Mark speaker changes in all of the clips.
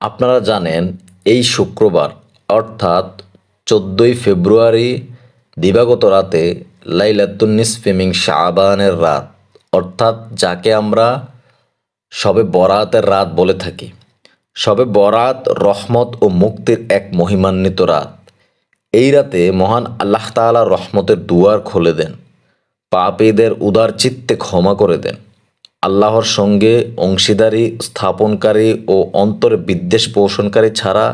Speaker 1: আপনারা জানেন এই শুক্রবার অর্থাৎ ১৪ই ফেব্রুয়ারি দিবাগত রাতে লাইলাতুন নিসফি মিন শাবানের রাত অর্থাৎ যাকে আমরা শবে বরাতের রাত বলে থাকি। শবে বরাত রহমত ও মুক্তির এক মহিমান্বিত রাত। এই রাতে মহান আল্লাহ তাআলা রহমতের দুয়ার খুলে দেন, পাপীদের উদার চিত্তে ক্ষমা করে দেন, আল্লাহর সঙ্গে অংশীদারি স্থাপনকারী ও অন্তরে বিদ্বেষ পোষণকারী ছাড়া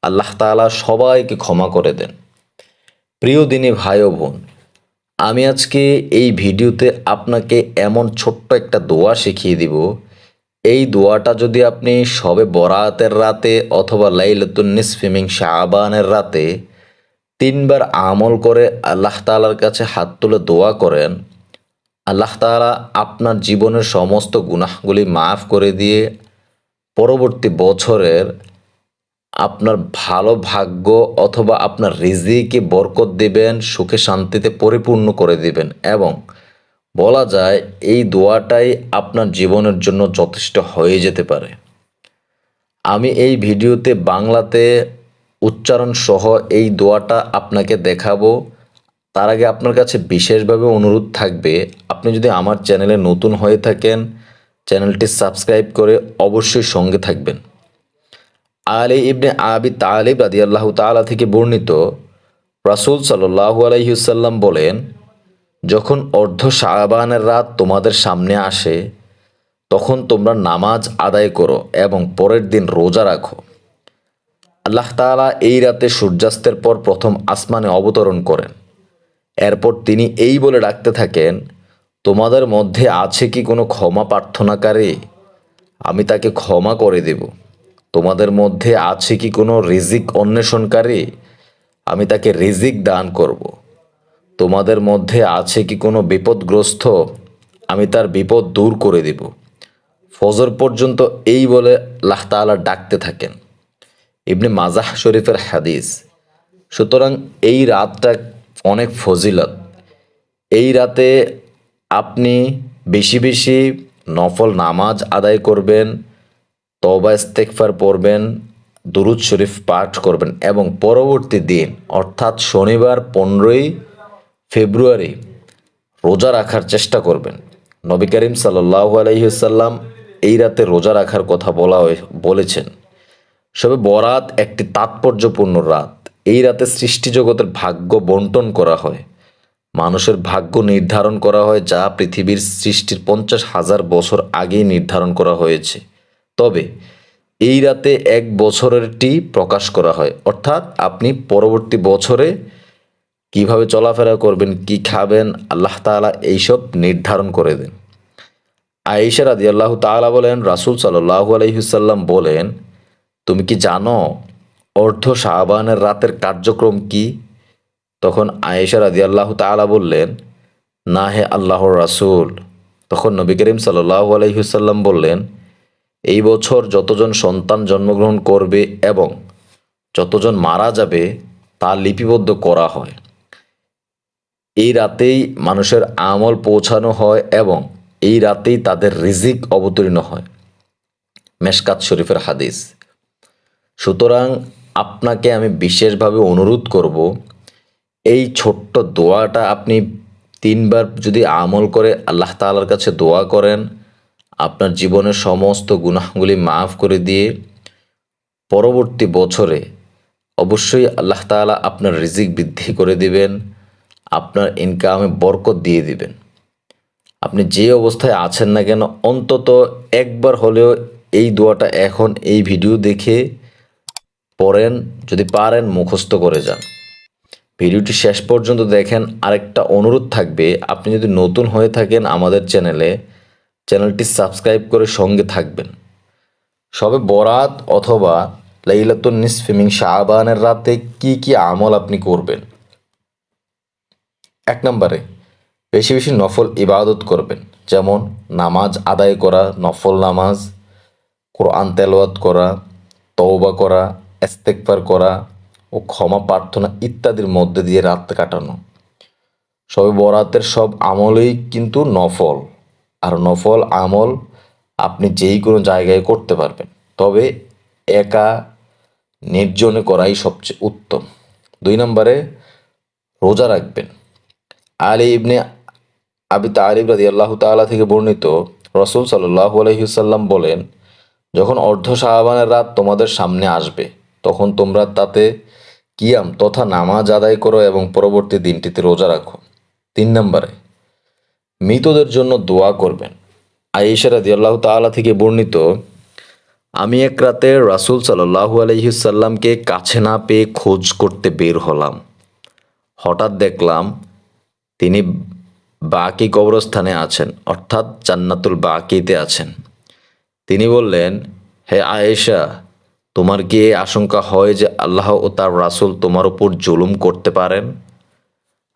Speaker 1: আল্লাহ তাআলা সবাইকে ক্ষমা করে দেন। প্রিয় দিনী ভাই ও বোন, আমি আজকে এই ভিডিওতে আপনাকে এমন ছোট্ট একটা দোয়া শিখিয়ে দিব। এই দোয়াটা যদি আপনি শবে বরাতের রাতে অথবা লাইলাতুন নিসফি মিন শাবানের রাতে ৩ বার আমল করে আল্লাহ তাআলার কাছে হাত তুলে দোয়া করেন, আল্লাহ তাআলা আপনার জীবনের সমস্ত গুনাহগুলি মাফ করে দিয়ে পরবর্তী বছরের আপনার ভালো ভাগ্য অথবা আপনার রিজিকে বরকত দিবেন, সুখে শান্তিতে পরিপূর্ণ করে দিবেন এবং বলা যায় এই দোয়াটাই আপনার জীবনের জন্য যথেষ্ট হয়ে যেতে পারে। আমি এই ভিডিওতে বাংলাতে উচ্চারণ সহ এই দোয়াটা আপনাকে দেখাবো। তার আগে আপনার কাছে বিশেষভাবে অনুরোধ থাকবে, আপনি যদি আমার চ্যানেলে নতুন হয়ে থাকেন চ্যানেলটি সাবস্ক্রাইব করে অবশ্যই সঙ্গে থাকবেন। আলী ইবনে আবি তালিব রাদিয়াল্লাহু তাআলা থেকে বর্ণিত, রাসূল সাল্লাল্লাহু আলাইহি ওয়াসাল্লাম বলেন, যখন অর্ধ শাবানের রাত তোমাদের সামনে আসে তখন তোমরা নামাজ আদায় করো এবং পরের দিন রোজা রাখো। আল্লাহ তাআলা এই রাতে সূর্যাস্তের পর প্রথম আসমানে অবতরণ করেন। এরপর তিনি এই বলে ডাকতে থাকেন, তোমাদের মধ্যে আছে কি কোনো ক্ষমা প্রার্থনাকারী? আমি তাকে ক্ষমা করে দেব। তোমাদের মধ্যে আছে কি কোনো রিজিক অন্বেষণকারী? আমি তাকে রিজিক দান করব। তোমাদের মধ্যে আছে কি কোনো বিপদগ্রস্ত? আমি তার বিপদ দূর করে দেব। ফজর পর্যন্ত এই বলে আল্লাহ তাআলা ডাকতে থাকেন। ইবনে মাজাহ শরীফের হাদিস। সুতরাং এই রাতটা অনেক ফজিলত। এই রাতে আপনি বেশি বেশি নফল নামাজ আদায় করবেন, তওবা ইস্তেগফার পড়বেন, দুরূদ শরীফ পাঠ করবেন এবং পরবর্তী দিন অর্থাৎ শনিবার 15ই ফেব্রুয়ারি রোজা রাখার চেষ্টা করবেন। নবী করিম সাল্লাল্লাহু আলাইহি ওয়াসাল্লাম এই রাতে রোজা রাখার কথা বলেছেন। শবে বরাত একটি তাৎপর্যপূর্ণ রাত। এই রাতে সৃষ্টি জগতের ভাগ্য বন্টন করা হয়, মানুষের ভাগ্য নির্ধারণ করা হয়, যা পৃথিবীর সৃষ্টির 50,000 বছর আগেই নির্ধারণ করা হয়েছে। তবে এই রাতে এক বছরেরটি প্রকাশ করা হয়, অর্থাৎ আপনি পরবর্তী বছরে কিভাবে চলাফেরা করবেন, কি খাবেন, আল্লাহ তাআলা এইসব নির্ধারণ করে দেন। আয়েশা রাদিয়াল্লাহু তাআলা বলেন, রাসূল সাল্লাল্লাহু আলাইহি ওয়াসাল্লাম বলেন, তুমি কি জানো অর্ধ শাবানের রাতের কার্যক্রম কি? তখন আয়েশা রাদিয়াল্লাহু তাআলা বললেন, না হে আল্লাহর রাসূল। তখন নবী করিম সাল্লাল্লাহু আলাইহি ওয়াসাল্লাম বললেন, এই বছর যতজন সন্তান জন্মগ্রহণ করবে এবং যতজন মারা যাবে তা লিপিবদ্ধ করা হয়। এই রাতেই মানুষের আমল পৌঁছানো হয় এবং এই রাতেই তাদের রিজিক অবতীর্ণ হয়। মেশকাত শরীফের হাদিস। সুতরাং আপনাকে আমি বিশেষভাবে অনুরোধ করব, এই ছোট্ট দোয়াটা আপনি 3 বার যদি আমল করে আল্লাহ তাআলার কাছে দোয়া করেন, আপনার জীবনের সমস্ত গুনাহগুলি মাফ করে দিয়ে পরবর্তী বছরে অবশ্যই আল্লাহ তাআলা আপনার রিজিক বৃদ্ধি করে দিবেন, আপনার ইনকামে বরকত দিয়ে দিবেন। আপনি যে অবস্থায় আছেন না কেন অন্তত একবার হলেও এই দোয়াটা এখন এই ভিডিও দেখে পড়েন, যদি পারেন মুখস্থ করে যান। ভিডিওটি শেষ পর্যন্ত দেখেন। আরেকটা অনুরোধ থাকবে, আপনি যদি নতুন হয়ে থাকেন আমাদের চ্যানেলটি সাবস্ক্রাইব করে সঙ্গে থাকবেন। শবে বরাত অথবা লাইলাতুন নিসফি মিন শাবানের রাতে কি কি আমল আপনি করবেন? 1 নম্বরে বেশি বেশি নফল ইবাদত করবেন, যেমন নামাজ আদায় করা, নফল নামাজ, কোরআন তেলাওয়াত করা, তওবা করা, ইস্তেগফার করা ও ক্ষমা প্রার্থনা ইত্যাদির মধ্যে দিয়ে রাত কাটানো। শবে বরাতের সব আমলই কিন্তু নফল, আর নফল আমল আপনি যেই কোনো জায়গায় করতে পারবেন। তবে একা নির্জনে করাই সবচেয়ে উত্তম। 2 নম্বরে রোজা রাখবেন। আলী ইবনে আবি তালিব রাদিয়াল্লাহু তাআলা থেকে বর্ণিত, রাসূল সাল্লাল্লাহু আলাইহি ওয়াসাল্লাম বলেন, যখন অর্ধ শাবানের রাত তোমাদের সামনে আসবে তখন তোমরা তাতে কিয়াম তথা নামাজ আদায় করো এবং পরবর্তী দিনটিতে রোজা রাখো। 3 নম্বরে মৃতদের জন্য দোয়া করবেন। আয়েশা রাদিয়াল্লাহু তাআলা থেকে বর্ণিত, আমি এক রাতে রাসূল সাল্লাল্লাহু আলাইহি ওয়াসাল্লামকে কাছে না পেয়ে খোঁজ করতে বের হলাম। হঠাৎ দেখলাম তিনি বাকি কবরস্থানে আছেন, অর্থাৎ জান্নাতুল বাকিতে আছেন। তিনি বললেন, হে আয়েশা, তোমার কি এই আশঙ্কা হয় যে আল্লাহ ও তার রাসূল তোমার উপর জুলুম করতে পারেন?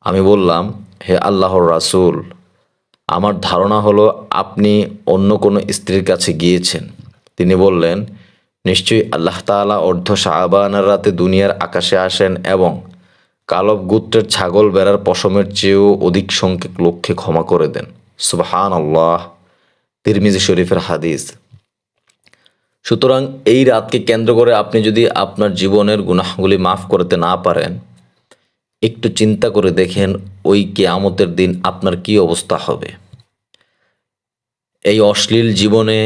Speaker 1: আমি বললাম, হে আল্লাহর রাসূল, আমার ধারণা হলো আপনি অন্য কোনো স্ত্রীর কাছে গিয়েছেন। তিনি বললেন, নিশ্চয়ই আল্লাহ তাআলা অর্ধ শাবানের রাতে দুনিয়ার আকাশে আসেন এবং কালব গোত্রের ছাগল ভেড়ার পশমের চেয়েও অধিক সংখ্যক লোককে ক্ষমা করে দেন। সুবহানাল্লাহ। তিরমিজি শরীফের হাদিস। সুতরাং এই রাতকে কেন্দ্র করে আপনি যদি আপনার জীবনের গুনাহগুলি মাফ করতে না পারেন, একটু চিন্তা করে দেখেন ওই কিয়ামতের দিন আপনার কি অবস্থা হবে। এই অশ্লীল জীবনে,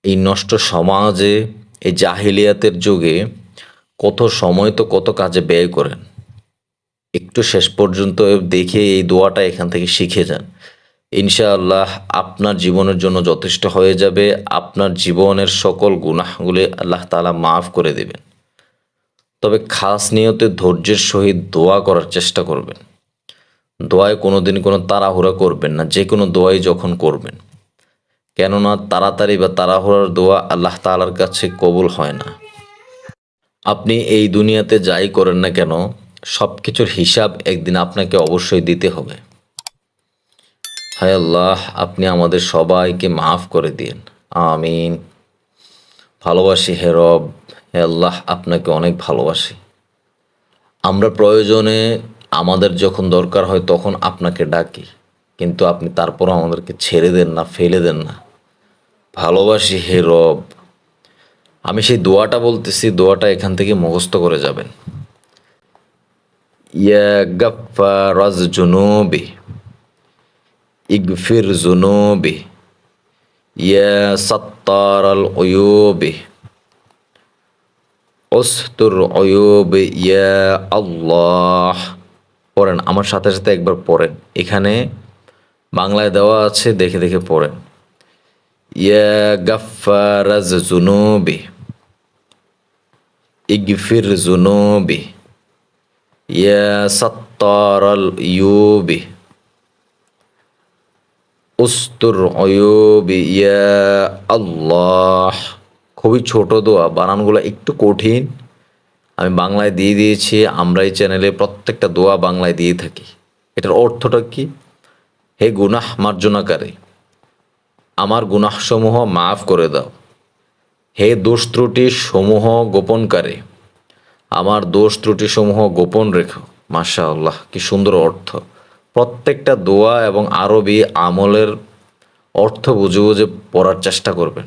Speaker 1: এই নষ্ট সমাজে, এই জাহিলিয়াতের যুগে কত সময় তো কত কাজে ব্যয় করেন। একটু শেষ পর্যন্ত দেখে এই দোয়াটা এখান থেকে শিখে যান। ইনশাআল্লাহ আপনার জীবনের জন্য যথেষ্ট হয়ে যাবে। আপনার জীবনের সকল গুনাহগুলি আল্লাহ তাআলা মাফ করে দেবেন। তবে খাস নিয়তে ধৈর্যের সহিত দোয়া করার চেষ্টা করবেন। দোয়ায় কোনোদিন কোনো তাড়াহুড়া করবেন না, যে কোনো দোয়াই যখন করবেন, কেননা তাড়াতাড়ি বা তাড়াহুড়ার দোয়া আল্লাহ তাআলার কাছে কবুল হয় না। আপনি এই দুনিয়াতে যাই করেন না কেন, সব কিছুর হিসাব একদিন আপনাকে অবশ্যই দিতে হবে। হায় আল্লাহ, আপনি আমাদের সবাইকে মাফ করে দিন, আমিন। ভালোবাসি হে রব, হে আল্লাহ, আপনাকে অনেক ভালোবাসি। আমরা প্রয়োজনে আমাদের যখন দরকার হয় তখন আপনাকে ডাকি, কিন্তু আপনি তারপরও আমাদেরকে ছেড়ে দেন না, ফেলে দেন না। ভালোবাসি হে রব। আমি সেই দোয়াটা বলতেছি, দোয়াটা এখান থেকে মুখস্থ করে যাবেন। ইয়া গাফফারাজ জুনুবি ইগফির জুনুবি ইয়া সাত্তারাল উয়ুবি উস্তুর উয়ুবি ইয়া আল্লাহ। পড়েন, আমার সাথে সাথে একবার পড়েন। এখানে বাংলায় দেওয়া আছে, দেখে দেখে পড়েন। ইয়া গাফফারাজ জুনুবি ইগফির জুনুবি ইয়া সাত্তারাল উয়ুবি উস্তুর উয়ুবি ইয়া আল্লাহ। খুবই ছোট দোয়া, বানানগুলো একটু কঠিন। আমি বাংলায় দিয়ে দিয়েছি। আমরা এই চ্যানেলে প্রত্যেকটা দোয়া বাংলায় দিয়ে থাকি। এটার অর্থটা কি? হে গুনাহ মার্জনাকারী, আমার গুনাহসমূহ মাফ করে দাও। হে দোষ ত্রুটি সমূহ গোপনকারী, আমার দোষ ত্রুটি সমূহ গোপন রেখো। মাশাআল্লাহ, কি সুন্দর অর্থ। প্রত্যেকটা দোয়া এবং আরবি আমলের অর্থ বুঝে বুঝে পড়ার চেষ্টা করবেন।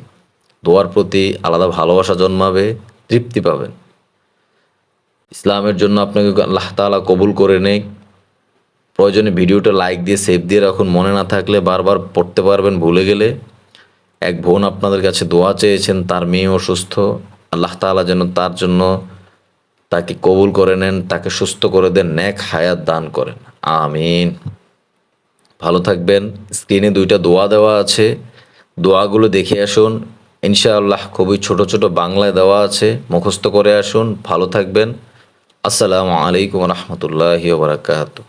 Speaker 1: দোয়ার প্রতি আলাদা ভালোবাসা জন্মাবে, তৃপ্তি পাবেন। ইসলামের জন্য আপনাকে আল্লাহ তাআলা কবুল করে নেই। প্রয়োজনে ভিডিওটা লাইক দিয়ে সেভ দিয়ে রাখুন। মনে না থাকলে বারবার পড়তে পারবেন ভুলে গেলে। এক বোন আপনাদের কাছে দোয়া চেয়েছেন, তার মেয়ে অসুস্থ। আল্লাহ তাআলা যেন তার জন্য তাকে কবুল করে নেন, তাকে সুস্থ করে দেন, নেক হায়াত দান করেন, আমিন। ভালো থাকবেন। স্ক্রিনে 2টা দোয়া দেওয়া আছে, দোয়াগুলো দেখে আসুন। ইনশাআল্লাহ খুবই ছোট ছোট বাংলায় দেওয়া আছে, মুখস্থ করে আসুন। ভালো থাকবেন। আসসালামু আলাইকুম ওয়া রাহমাতুল্লাহি ওয়া বারাকাতুহু।